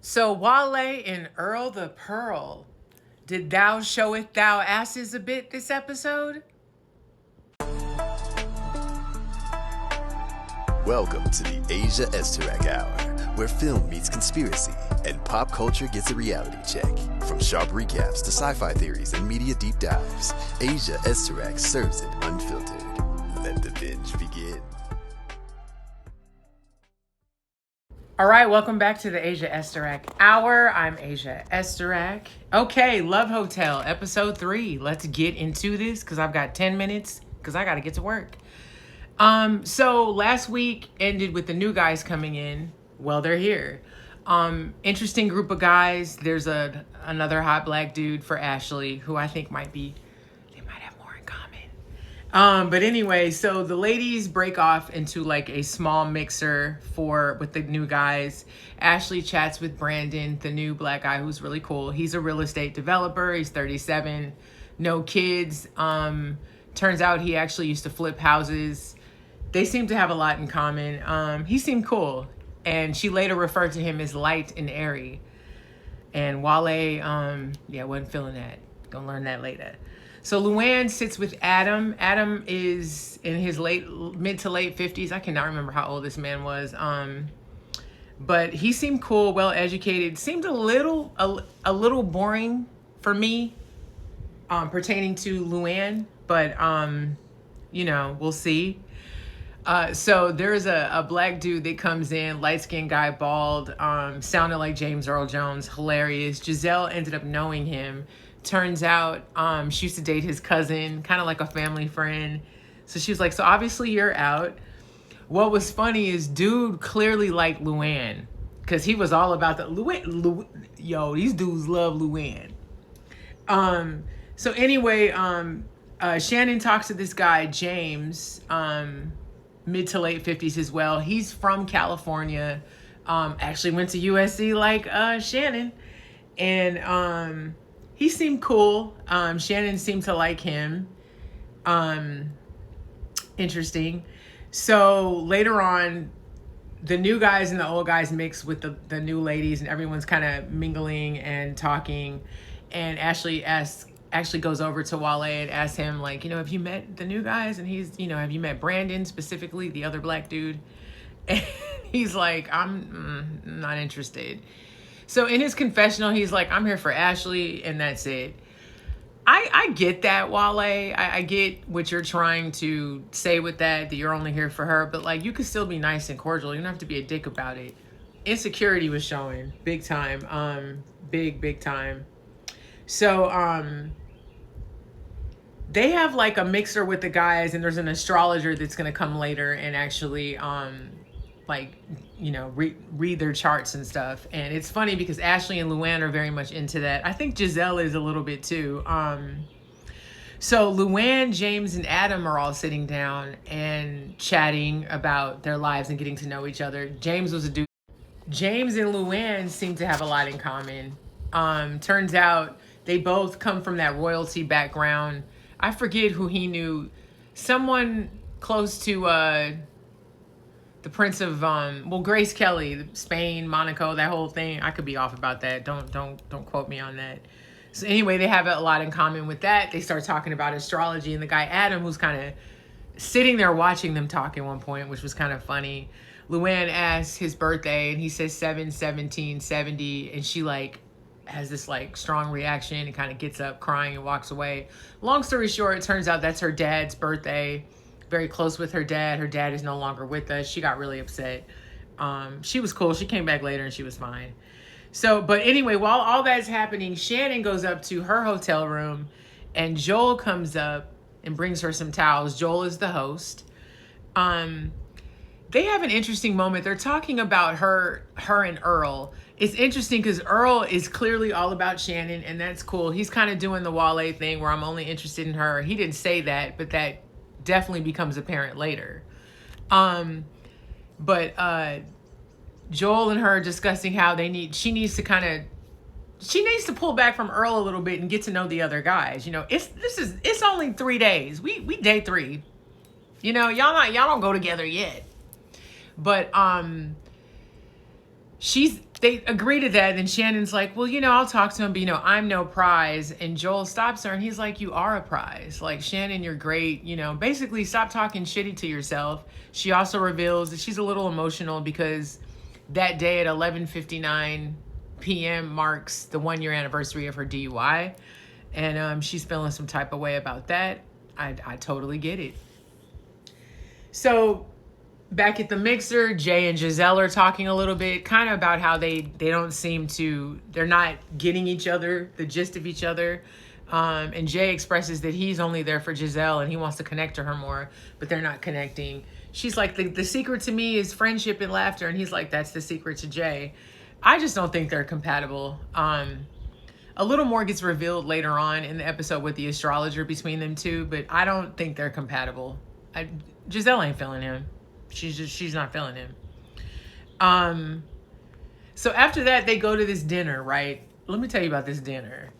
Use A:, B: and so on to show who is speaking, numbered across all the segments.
A: So Wale and Earl the Pearl, did thou showeth thou asses a bit this episode?
B: Welcome to the Asia Esterak Hour, where film meets conspiracy and pop culture gets a reality check. From sharp recaps to sci-fi theories and media deep dives, Asia Esterak serves it unfiltered. Let the binge begin.
A: All right, welcome back to the Asia Esterak Hour. I'm Asia Esterak. Okay, Love Hotel, episode 3. Let's get into this because I've got 10 minutes because I got to get to work. So last week ended with the new guys coming in. Well, they're here. Interesting group of guys. There's another hot black dude for Ashley, who I think they might have more in common. But anyway, so the ladies break off into like a small mixer with the new guys. Ashley chats with Brandon, the new black guy who's really cool. He's a real estate developer. He's 37, no kids. Turns out he actually used to flip houses. They seem to have a lot in common. He seemed cool. And she later referred to him as light and airy. And Wale, wasn't feeling that. Gonna learn that later. So Luann sits with Adam. Adam is in his mid to late 50s. I cannot remember how old this man was. But he seemed cool, well educated. Seemed a little boring for me, pertaining to Luann. But we'll see. So there's a black dude that comes in, light-skinned guy, bald, sounded like James Earl Jones, hilarious. Gisele ended up knowing him. Turns out she used to date his cousin, kind of like a family friend. So she was like, so obviously you're out. What was funny is dude clearly liked Luann because he was all about yo, these dudes love Luann. So anyway, Shannon talks to this guy, James, mid to late 50s as well. He's from California. Actually went to USC like Shannon. And he seemed cool. Shannon seemed to like him. Interesting. So later on, the new guys and the old guys mix with the new ladies, and everyone's kind of mingling and talking. And Ashley goes over to Wale and asks him, like, have you met the new guys? And he's, have you met Brandon specifically, the other black dude? And he's like, I'm not interested. So in his confessional, he's like, I'm here for Ashley, and that's it. I get that, Wale. I get what you're trying to say with that you're only here for her, but like, you could still be nice and cordial. You don't have to be a dick about it. Insecurity was showing big time, big time. So they have like a mixer with the guys, and there's an astrologer that's going to come later and actually read their charts and stuff. And it's funny because Ashley and Luann are very much into that. I think Gisele is a little bit too. So Luann, James, and Adam are all sitting down and chatting about their lives and getting to know each other. James was a dude. James and Luann seem to have a lot in common. Turns out they both come from that royalty background. I forget who he knew. Someone close to the Prince of Grace Kelly, Spain, Monaco, that whole thing. I could be off about that. Don't quote me on that. So anyway, they have a lot in common with that. They start talking about astrology, and the guy Adam, who's kind of sitting there watching them talk at one point, which was kind of funny. Luann asks his birthday, and he says 7/17/70, and she like has this like strong reaction and kind of gets up crying and walks away. Long story short, it turns out that's her dad's birthday. Very close with her dad. Her dad is no longer with us. She got really upset. She was cool. She came back later and she was fine. So, but anyway, while all that's happening, Shannon goes up to her hotel room, and Joel comes up and brings her some towels. Joel is the host. They have an interesting moment. They're talking about her and Earl. It's interesting because Earl is clearly all about Shannon, and that's cool. He's kind of doing the Wale thing where I'm only interested in her. He didn't say that, but that definitely becomes apparent later. But Joel and her discussing how she needs to pull back from Earl a little bit and get to know the other guys. It's only 3 days. We day 3. Y'all don't go together yet. But she's they agree to that. And Shannon's like, well, I'll talk to him, but I'm no prize. And Joel stops her and he's like, you are a prize. Like, Shannon, you're great. Basically stop talking shitty to yourself. She also reveals that she's a little emotional because that day at 11:59 p.m. marks the 1-year anniversary of her DUI. And she's feeling some type of way about that. I totally get it. So back at the mixer, Jay and Gisele are talking a little bit, kind of about how they don't seem to, they're not getting each other, the gist of each other. And Jay expresses that he's only there for Gisele and he wants to connect to her more, but they're not connecting. She's like, the secret to me is friendship and laughter. And he's like, that's the secret to Jay. I just don't think they're compatible. A little more gets revealed later on in the episode with the astrologer between them two, but I don't think they're compatible. Gisele ain't feeling him. She's not feeling him. So after that, they go to this dinner, right? Let me tell you about this dinner.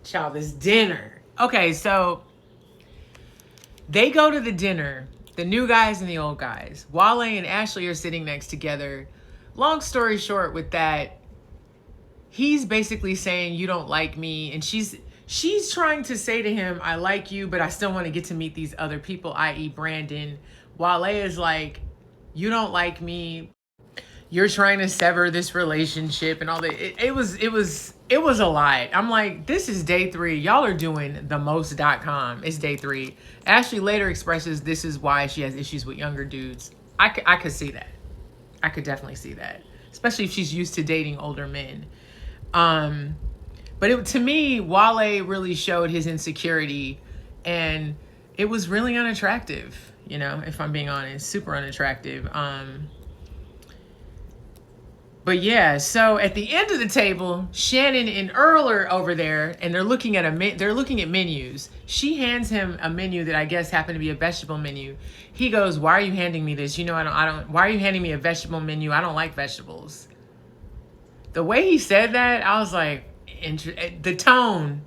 A: Child, this dinner. Okay, so they go to the dinner, the new guys and the old guys. Wale and Ashley are sitting next together. Long story short with that, he's basically saying, you don't like me. And she's trying to say to him, I like you, but I still want to get to meet these other people, i.e. Brandon. Wale is like, you don't like me. You're trying to sever this relationship and all that. It was a lie. I'm like, this is day 3. Y'all are doing the most.com. It's day 3. Ashley later expresses this is why she has issues with younger dudes. I could see that. I could definitely see that. Especially if she's used to dating older men. But to me, Wale really showed his insecurity and it was really unattractive. If I'm being honest, super unattractive. But yeah, so at the end of the table, Shannon and Earl are over there and they're looking at menus. She hands him a menu that I guess happened to be a vegetable menu. He goes, why are you handing me this? Why are you handing me a vegetable menu? I don't like vegetables. The way he said that, I was like, the tone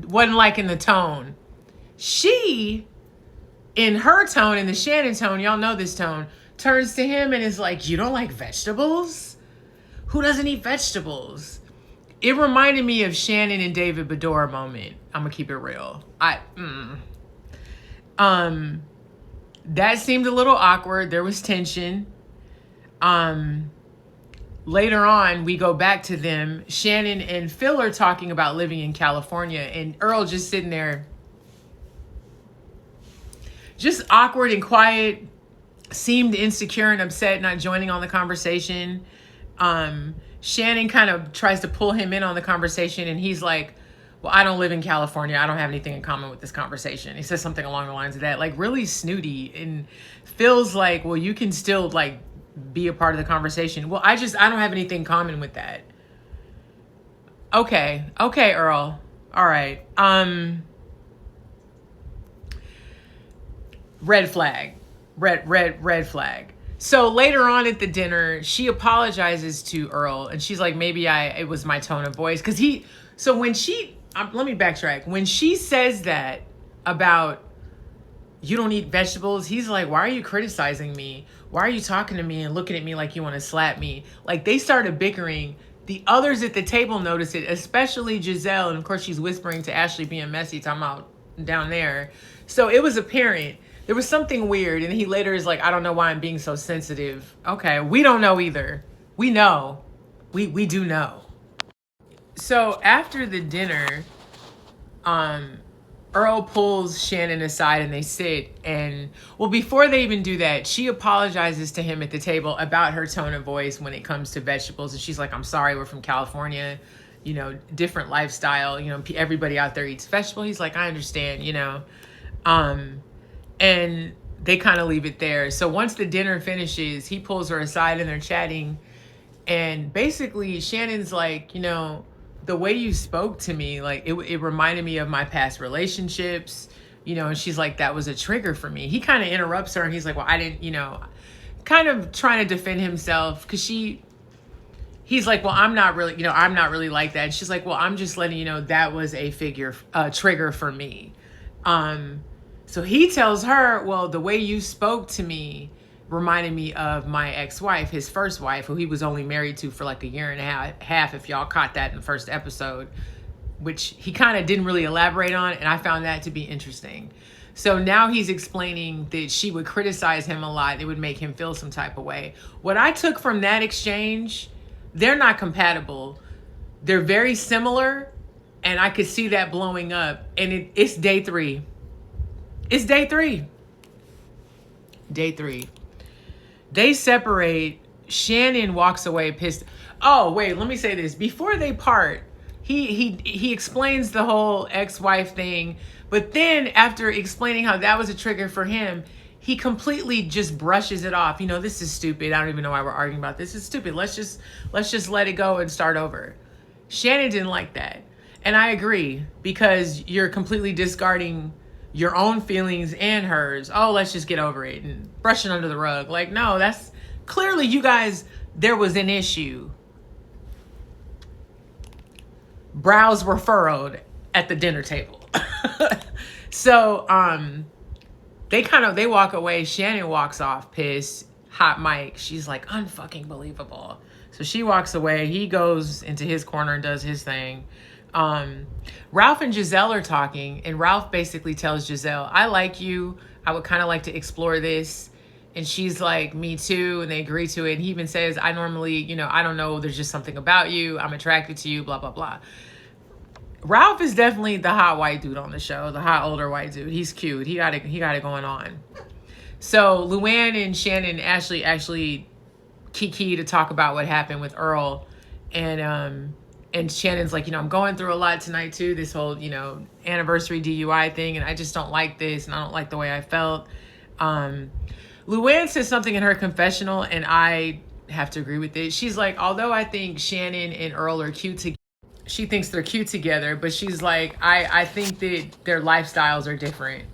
A: wasn't liking the tone. She, in her tone, in the Shannon tone, y'all know this tone, turns to him and is like, you don't like vegetables? Who doesn't eat vegetables? It reminded me of Shannon and David Bedore moment. I'm gonna keep it real. That seemed a little awkward. There was tension. Later on, we go back to them. Shannon and Phil are talking about living in California, and Earl just sitting there, just awkward and quiet, seemed insecure and upset, not joining on the conversation. Shannon kind of tries to pull him in on the conversation, and he's like, well, I don't live in California. I don't have anything in common with this conversation. He says something along the lines of that, like really snooty. And Phil's like, well, you can still like be a part of the conversation. Well, I don't have anything in common with that. Okay, Earl. All right. Red flag. Red flag. So later on at the dinner, she apologizes to Earl and she's like, maybe it was my tone of voice. Let me backtrack. When she says that about you don't eat vegetables, he's like, why are you criticizing me? Why are you talking to me and looking at me like you want to slap me? Like they started bickering. The others at the table noticed it, especially Gisele. And of course she's whispering to Ashley being messy, talking about down there. So it was apparent. There was something weird. And he later is like, I don't know why I'm being so sensitive. Okay, we don't know either. We know. We do know. So after the dinner, Earl pulls Shannon aside and they sit. And well, before they even do that, she apologizes to him at the table about her tone of voice when it comes to vegetables. And she's like, I'm sorry, we're from California, different lifestyle, everybody out there eats vegetable. He's like, I understand, and they kind of leave it there. So once the dinner finishes, he pulls her aside and they're chatting. And basically Shannon's like, the way you spoke to me, like it reminded me of my past relationships, and she's like, that was a trigger for me. He kind of interrupts her and he's like, well, I didn't, kind of trying to defend himself because he's like, well, I'm not really like that. And she's like, well, I'm just letting you know that was a trigger for me. So he tells her, well, the way you spoke to me reminded me of my ex-wife, his first wife, who he was only married to for like a year and a half, if y'all caught that in the first episode, which he kind of didn't really elaborate on, and I found that to be interesting. So now he's explaining that she would criticize him a lot. It would make him feel some type of way. What I took from that exchange, they're not compatible. They're very similar, and I could see that blowing up. And it's day 3. It's day 3. Day 3. They separate. Shannon walks away pissed. Oh, wait, let me say this. Before they part, he explains the whole ex-wife thing, but then after explaining how that was a trigger for him, he completely just brushes it off. This is stupid. I don't even know why we're arguing about this. It's stupid. Let's just let it go and start over. Shannon didn't like that. And I agree, because you're completely discarding your own feelings and hers. Oh, let's just get over it and brush it under the rug. Like, no, that's clearly you guys, there was an issue. Brows were furrowed at the dinner table. So, they walk away. Shannon walks off pissed, hot mic. She's like, unfucking believable. So she walks away. He goes into his corner and does his thing. Ralph and Gisele are talking, and Ralph basically tells Gisele, I like you. I would kind of like to explore this. And she's like, me too. And they agree to it. And he even says, I normally, I don't know. There's just something about you. I'm attracted to you, blah, blah, blah. Ralph is definitely the hot white dude on the show, the hot older white dude. He's cute. He got it going on. So Luann and Shannon actually kiki to talk about what happened with Earl. And Shannon's like, I'm going through a lot tonight too. This whole, anniversary DUI thing. And I just don't like this. And I don't like the way I felt. Luann says something in her confessional, and I have to agree with it. She's like, although I think Shannon and Earl are cute together, she thinks they're cute together, but she's like, I think that their lifestyles are different.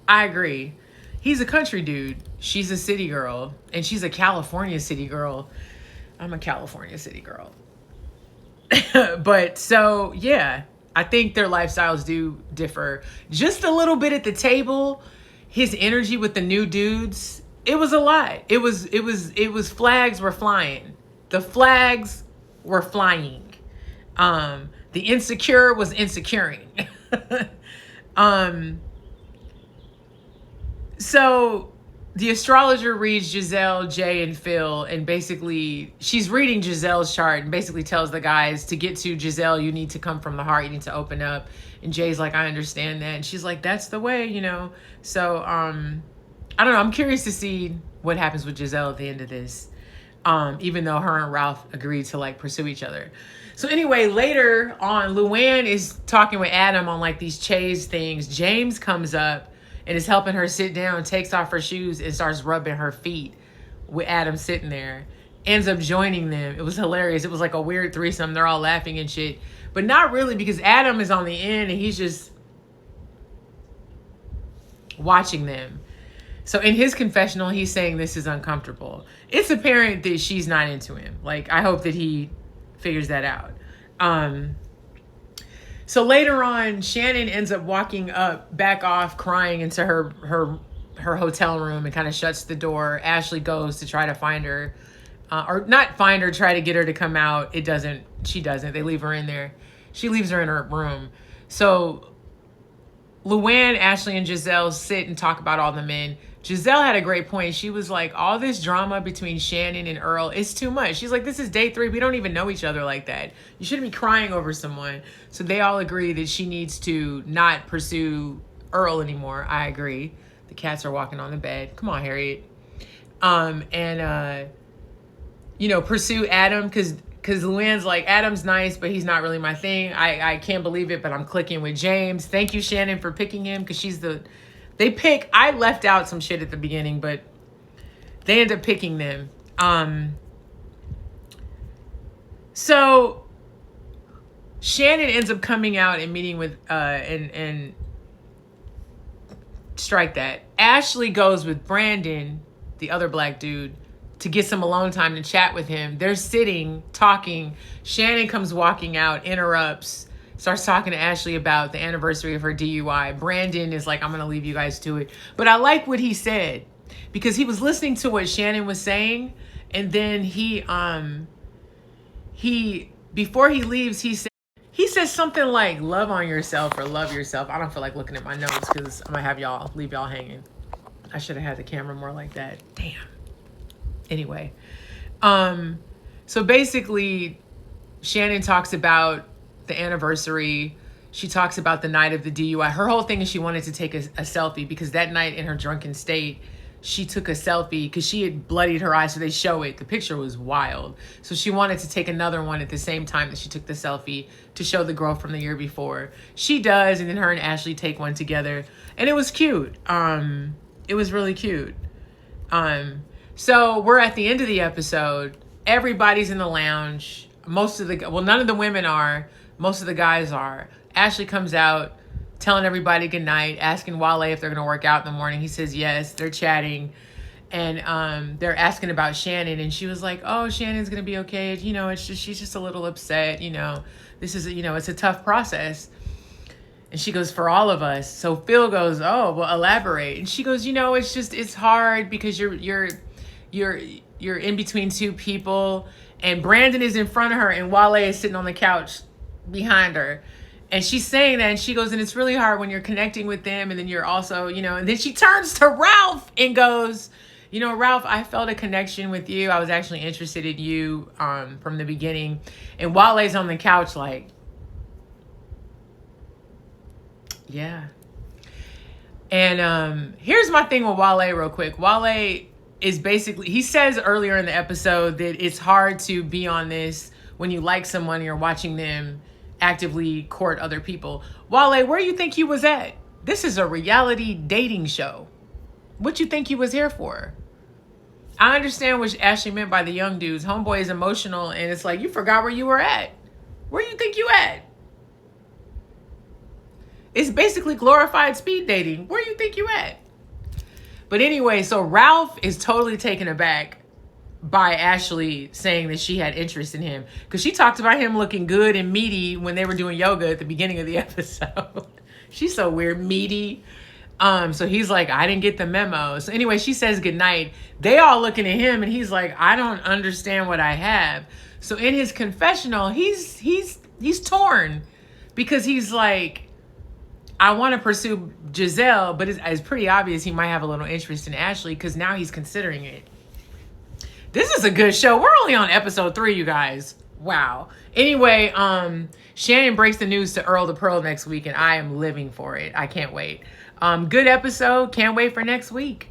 A: I agree. He's a country dude. She's a city girl, and she's a California city girl. I'm a California city girl. But so, yeah, I think their lifestyles do differ just a little bit at the table. His energy with the new dudes, it was a lot. It was flags were flying. The flags were flying. The insecure was insecuring. So the astrologer reads Gisele, Jay, and Phil, and basically she's reading Gisele's chart and basically tells the guys, to get to Gisele, you need to come from the heart. You need to open up. And Jay's like, I understand that. And she's like, that's the way, So, I don't know. I'm curious to see what happens with Gisele at the end of this. Even though her and Ralph agreed to pursue each other. So anyway, later on, Luann is talking with Adam on these chase things. James comes up and is helping her sit down, takes off her shoes and starts rubbing her feet with Adam sitting there. Ends up joining them. It was hilarious. It was like a weird threesome. They're all laughing and shit. But not really, because Adam is on the end and he's just watching them. So in his confessional, he's saying this is uncomfortable. It's apparent that she's not into him. I hope that he figures that out. So later on, Shannon ends up walking back off, crying into her hotel room and kind of shuts the door. Ashley goes to try to find her, or not find her, try to get her to come out. She doesn't. They leave her in there. She leaves her in her room. So Luann, Ashley, and Gisele sit and talk about all the men. Gisele had a great point. She was like, all this drama between Shannon and Earl is too much. She's like, this is day 3. We don't even know each other like that. You shouldn't be crying over someone. So they all agree that she needs to not pursue Earl anymore. I agree. The cats are walking on the bed. Come on, Harriet. Pursue Adam, because Luann's like, Adam's nice, but he's not really my thing. I can't believe it, but I'm clicking with James. Thank you, Shannon, for picking him, because I left out some shit at the beginning, but they end up picking them. So Shannon ends up coming out and meeting with, and strike that. Ashley goes with Brandon, the other black dude, to get some alone time to chat with him. They're sitting, talking. Shannon comes walking out, interrupts, starts talking to Ashley about the anniversary of her DUI. Brandon is like, I'm going to leave you guys to it. But I like what he said. because he was listening to what Shannon was saying, and then he before he leaves, he says something like love on yourself or love yourself. I don't feel like looking at my notes because I'm gonna leave y'all hanging. I should have had the camera more like that. Damn. Anyway, so basically Shannon talks about the anniversary. She talks about the night of the DUI. Her whole thing is she wanted to take a selfie because that night in her drunken state, she took a selfie because she had bloodied her eyes, so they show it. The picture was wild. So she wanted to take another one at the same time that she took the selfie to show the girl from the year before. She does, and then her and Ashley take one together. And it was cute. It was really cute. So we're at the end of the episode. Everybody's in the lounge. None of the women are. Most of the guys are. Ashley comes out telling everybody good night, asking Wale if they're going to work out in the morning. He says yes. They're chatting. And they're asking about Shannon. And she was like, oh, Shannon's going to be okay. You know, she's just a little upset. You know, this is, it's a tough process. And she goes, for all of us. So Phil goes, oh, well, elaborate. And she goes, it's hard because you're in between two people. And Brandon is in front of her and Wale is sitting on the couch behind her. And she's saying that, and she goes, and it's really hard when you're connecting with them, and then you're also, and then she turns to Ralph and goes, Ralph, I felt a connection with you. I was actually interested in you from the beginning. And Wale's on the couch like, yeah. And here's my thing with Wale real quick. Wale is basically, he says earlier in the episode that it's hard to be on this when you like someone and you're watching them actively court other people. Wale, where you think you was at? This is a reality dating show. What you think you was here for? I understand what Ashley meant by the young dudes. Homeboy is emotional, and it's like, you forgot where you were at. Where you think you at? It's basically glorified speed dating. Where you think you at? But anyway, so Ralph is totally taken aback by Ashley saying that she had interest in him, because she talked about him looking good and meaty when they were doing yoga at the beginning of the episode. She's so weird, meaty. So he's like, I didn't get the memo. So anyway, she says goodnight. They all looking at him, and he's like, I don't understand what I have. So in his confessional, he's torn, because he's like, I want to pursue Gisele, but it's pretty obvious he might have a little interest in Ashley, because now he's considering it. This is a good show. We're only on episode 3, you guys. Wow. Anyway, Shannon breaks the news to Earl the Pearl next week, and I am living for it. I can't wait. Good episode. Can't wait for next week.